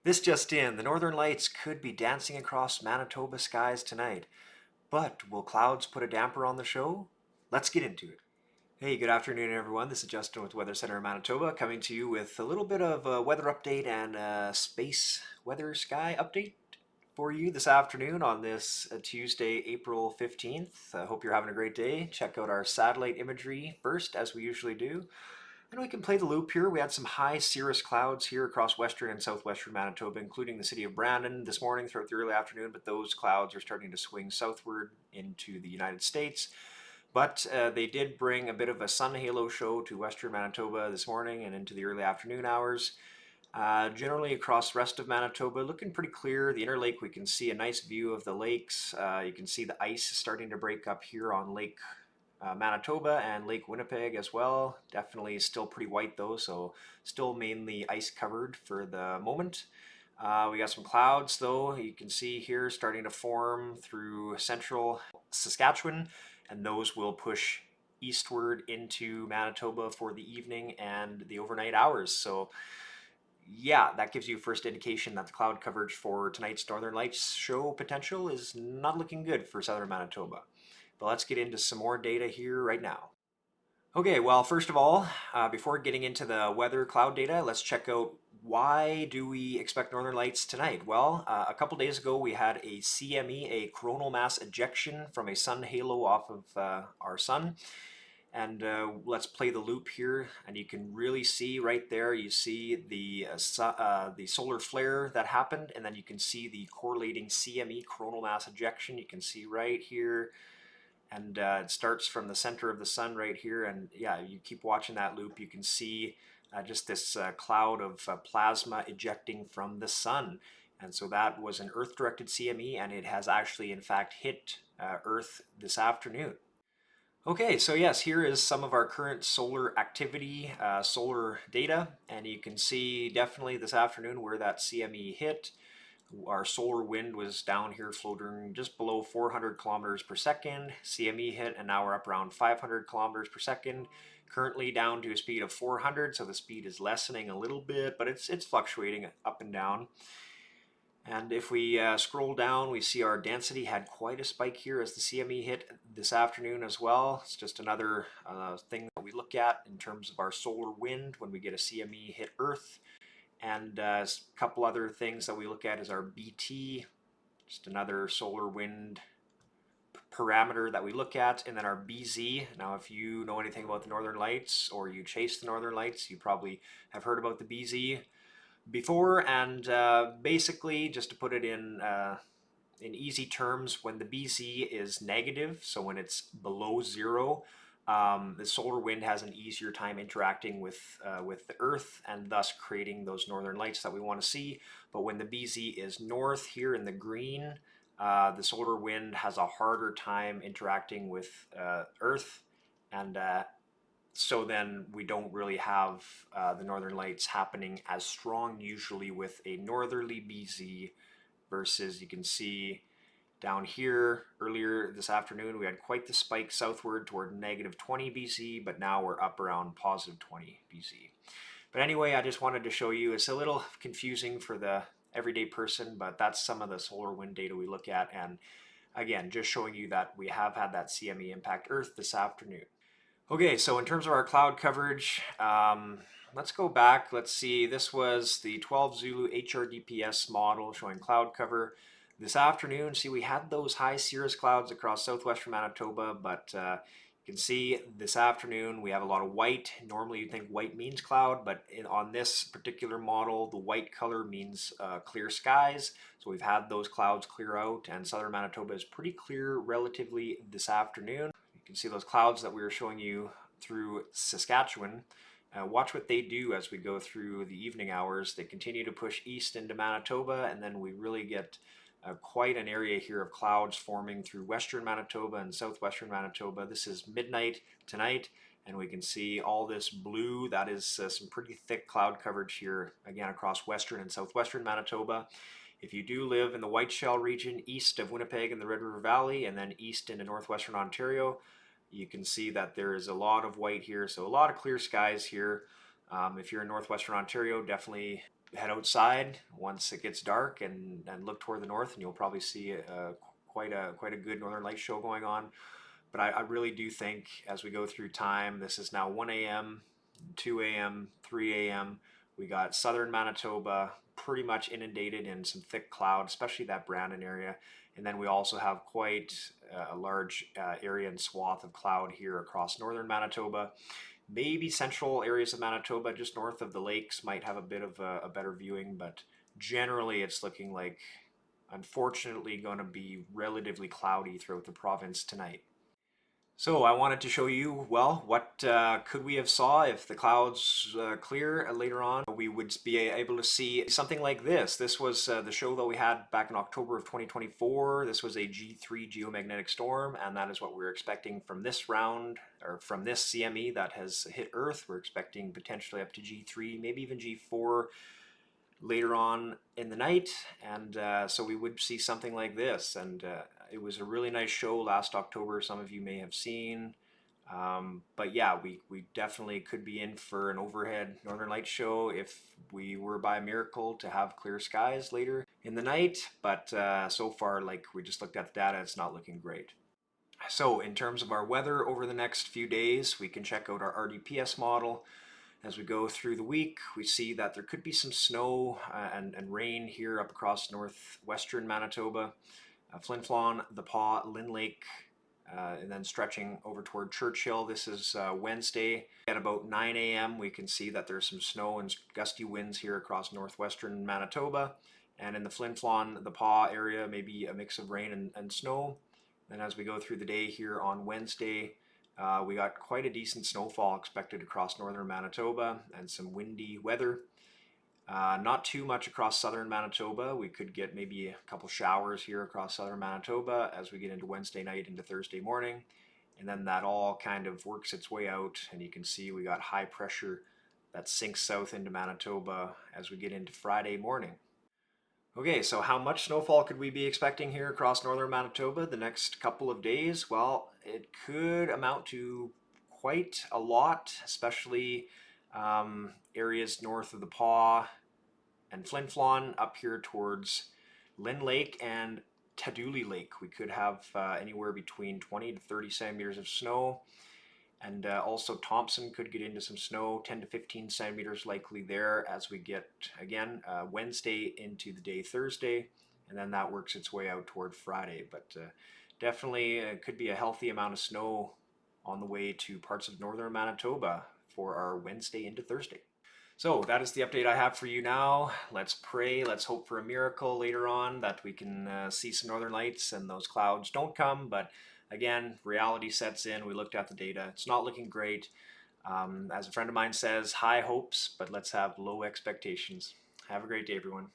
This just in, the northern lights could be dancing across Manitoba skies tonight. But will clouds put a damper on the show? Let's get into it. Hey, good afternoon, everyone. This is Justin with Weather Center in Manitoba, coming to you with a little bit of a weather update and a space weather sky update for you this afternoon on this Tuesday, April 15th. I hope you're having a great day. Check out our satellite imagery first, as we usually do. And we can play the loop here. We had some high cirrus clouds here across western and southwestern Manitoba, including the city of Brandon this morning throughout the early afternoon, but those clouds are starting to swing southward into the United States. But they did bring a bit of a sun halo show to western Manitoba this morning and into the early afternoon hours. Generally across the rest of Manitoba, looking pretty clear. The inner lake, we can see a nice view of the lakes. You can see the ice starting to break up here on Lake Manitoba and Lake Winnipeg as well. Definitely still pretty white though, so still mainly ice covered for the moment. We got some clouds though, you can see here starting to form through central Saskatchewan, and those will push eastward into Manitoba for the evening and the overnight hours. So yeah, that gives you first indication that the cloud coverage for tonight's Northern Lights show potential is not looking good for southern Manitoba. But let's get into some more data here right now. Okay, well, first of all, before getting into the weather cloud data, let's check out why do we expect northern lights tonight? Well, a couple days ago we had a CME, a coronal mass ejection from a sun halo off of our sun. And let's play the loop here, and you can really see right there, you see the solar flare that happened, and then you can see the correlating CME, coronal mass ejection. You can see right here, and it starts from the center of the sun right here, and yeah, you keep watching that loop, you can see just this cloud of plasma ejecting from the sun. And so that was an Earth-directed CME, and it has actually, in fact, hit Earth this afternoon. Okay, so yes, here is some of our current solar activity, solar data, and you can see definitely this afternoon where that CME hit. Our solar wind was down here floating just below 400 kilometers per second. CME hit, and now we're up around 500 kilometers per second. Currently down to a speed of 400, so the speed is lessening a little bit, but it's fluctuating up and down. And if we scroll down, we see our density had quite a spike here as the CME hit this afternoon as well. It's just another thing that we look at in terms of our solar wind when we get a CME hit Earth. And a couple other things that we look at is our BT, just another solar wind parameter that we look at, and then our BZ. Now, if you know anything about the Northern Lights or you chase the Northern Lights, you probably have heard about the BZ before. And basically, just to put it in easy terms, when the BZ is negative, so when it's below zero, the solar wind has an easier time interacting with the Earth and thus creating those northern lights that we want to see. But when the BZ is north here in the green, the solar wind has a harder time interacting with Earth, and so then we don't really have the northern lights happening as strong usually with a northerly BZ versus you can see down here earlier this afternoon we had quite the spike southward toward negative 20 BC, but now we're up around positive 20 BC. But anyway, I just wanted to show you, it's a little confusing for the everyday person, but that's some of the solar wind data we look at, and again, just showing you that we have had that CME impact Earth this afternoon. Okay, so in terms of our cloud coverage, let's go back. Let's see, this was the 12 Zulu HRDPS model showing cloud cover. This afternoon, see, we had those high cirrus clouds across southwestern Manitoba, but you can see this afternoon we have a lot of white. Normally you'd think white means cloud, but on this particular model, the white color means clear skies. So we've had those clouds clear out, and southern Manitoba is pretty clear relatively this afternoon. You can see those clouds that we were showing you through Saskatchewan. Watch what they do as we go through the evening hours. They continue to push east into Manitoba, and then we really get quite an area here of clouds forming through western Manitoba and southwestern Manitoba. This is midnight tonight, and we can see all this blue. That is some pretty thick cloud coverage here, again, across western and southwestern Manitoba. If you do live in the Whiteshell region, east of Winnipeg and the Red River Valley, and then east into northwestern Ontario, you can see that there is a lot of white here, so a lot of clear skies here. If you're in northwestern Ontario, definitely head outside once it gets dark and look toward the north, and you'll probably see quite a good Northern Lights show going on. But I really do think as we go through time, this is now 1 a.m., 2 a.m., 3 a.m. We got southern Manitoba pretty much inundated in some thick cloud, especially that Brandon area. And then we also have quite a large area and swath of cloud here across northern Manitoba. Maybe central areas of Manitoba, just north of the lakes, might have a bit of a better viewing, but generally it's looking like, unfortunately, going to be relatively cloudy throughout the province tonight. So I wanted to show you, well, what could we have saw if the clouds clear later on. We would be able to see something like this. This was the show that we had back in October of 2024. This was a G3 geomagnetic storm, and that is what we're expecting from this round, or from this CME that has hit Earth. We're expecting potentially up to G3, maybe even G4 later on in the night, and so we would see something like this. And it was a really nice show last October, some of you may have seen. But yeah, we definitely could be in for an overhead Northern Lights show if we were by a miracle to have clear skies later in the night. But so far, like we just looked at the data, it's not looking great. So in terms of our weather over the next few days, we can check out our RDPS model. As we go through the week, we see that there could be some snow and rain here up across northwestern Manitoba, Flin Flon, the Paw, Lynn Lake, and then stretching over toward Churchill. This is Wednesday. At about 9 a.m., we can see that there's some snow and gusty winds here across northwestern Manitoba. And in the Flin Flon, the Paw area, maybe a mix of rain and snow. And as we go through the day here on Wednesday, we got quite a decent snowfall expected across northern Manitoba and some windy weather. Not too much across southern Manitoba. We could get maybe a couple showers here across southern Manitoba as we get into Wednesday night into Thursday morning. And then that all kind of works its way out, and you can see we got high pressure that sinks south into Manitoba as we get into Friday morning. Okay, so how much snowfall could we be expecting here across northern Manitoba the next couple of days? Well, it could amount to quite a lot, especially areas north of the Paw and Flin Flon up here towards Lynn Lake and Tadoule Lake. We could have anywhere between 20 to 30 centimeters of snow. And also Thompson could get into some snow, 10 to 15 centimeters likely there as we get, again, Wednesday into the day Thursday. And then that works its way out toward Friday. But definitely could be a healthy amount of snow on the way to parts of northern Manitoba for our Wednesday into Thursday. So that is the update I have for you now. Let's pray. Let's hope for a miracle later on that we can see some northern lights and those clouds don't come. But again, reality sets in. We looked at the data. It's not looking great. As a friend of mine says, high hopes, but let's have low expectations. Have a great day, everyone.